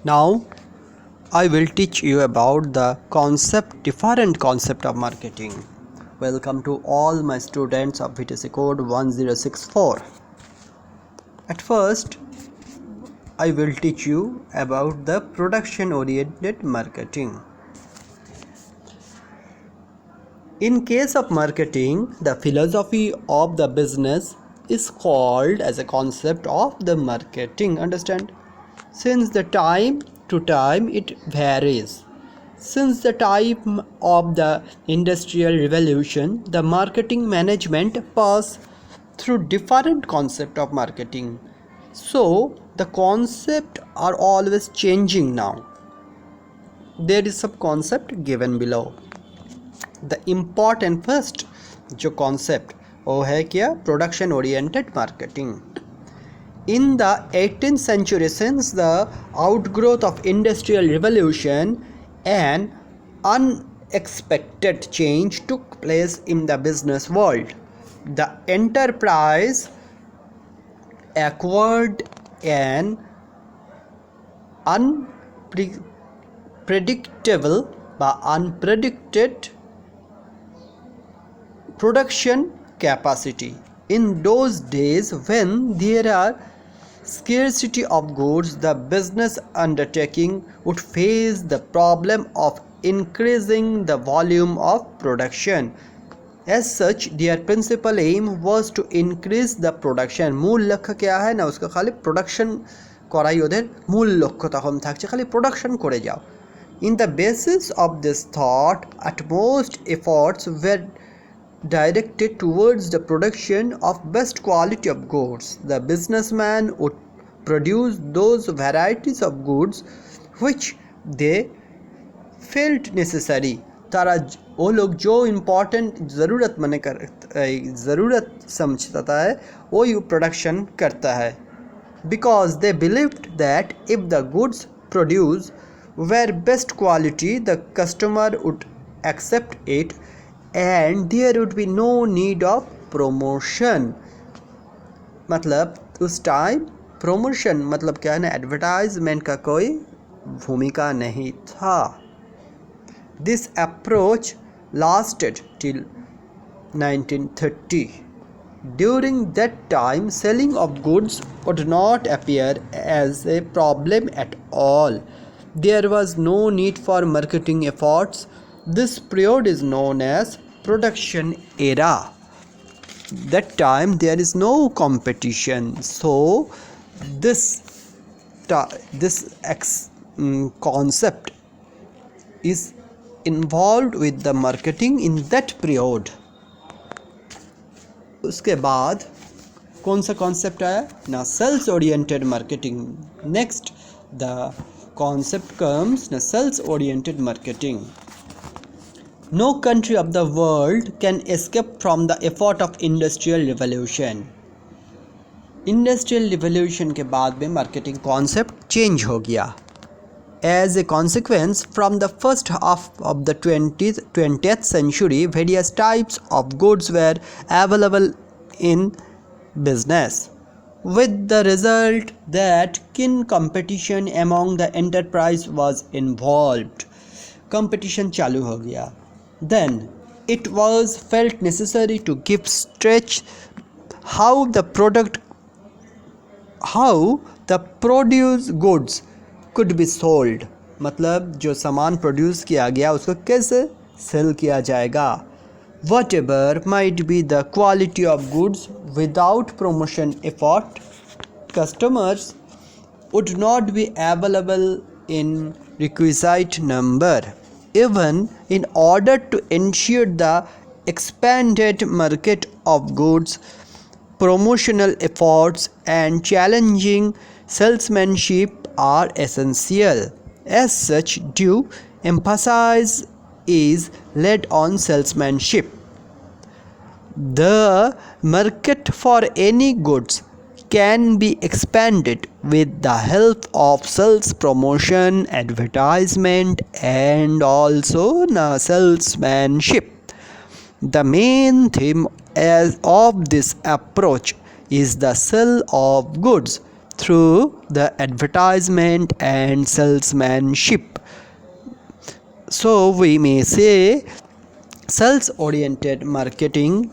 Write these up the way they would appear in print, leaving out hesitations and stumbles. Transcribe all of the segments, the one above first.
Now I will teach you about the different concept of marketing. Welcome to all my students of VTC code 1064. At first, I will teach you about the production oriented marketing. In case of marketing, the philosophy of the business is called as a concept of the marketing. Understand? Since the time to time it varies. Since the time of the industrial revolution, the marketing management passed through different concept of marketing. So the concept are always changing now. There is some concept given below. The important first जो concept वो है क्या production oriented marketing. In the 18th century, since the outgrowth of industrial revolution, an unexpected change took place in the business world. The enterprise acquired an unpredicted production capacity. In those days, when there are scarcity of goods, the business undertaking would face the problem of increasing the volume of production. As such, their principal aim was to increase the production. मूल लक्ष्य क्या है ना उसका खाली production कराई ওদের मूल লক্ষ্য তখন থাকছে খালি production করে যাও. In the basis of this thought, utmost efforts were directed towards the production of best quality of goods. The businessman would produce those varieties of goods which they felt necessary. तारा वो लोग जो important ज़रूरत समझता है वो you production करता है. Because they believed that if the goods produced were best quality, the customer would accept it and there would be no need of promotion. मतलब उस टाइम promotion मतलब क्या है ना advertisement का कोई भूमिका नहीं था. This approach lasted till 1930. During that time, selling of goods would not appear as a problem at all. There was no need for marketing efforts. This period is known as production era. That time there is no competition, so this concept is involved with the marketing in that period. उसके बाद कौन सा concept आया ना sales oriented marketing. Next the concept comes na sales oriented marketing. No country of the world can escape from the effort of industrial revolution. Industrial revolution के बाद में marketing concept change हो गया. As a consequence, from the first half of the 20th century, various types of goods were available in business, with the result that keen competition among the enterprise was involved. Competition चालू हो गया. Then it was felt necessary to give stretch how the produced goods could be sold. मतलब जो सामान produce किया गया उसको कैसे सेल किया जाएगा. Whatever might be the quality of goods, without promotion effort, customers would not be available in requisite number. Even in order to ensure the expanded market of goods, promotional efforts and challenging salesmanship are essential. As such, due emphasis is laid on salesmanship. The market for any goods can be expanded with the help of sales promotion, advertisement and also salesmanship. The main theme of this approach is the sale of goods. through the advertisement and salesmanship. So we may say sales-oriented marketing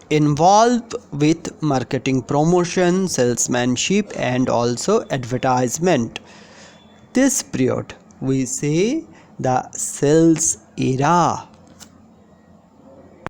involved with marketing promotion, salesmanship and also advertisement. This period we say the sales era.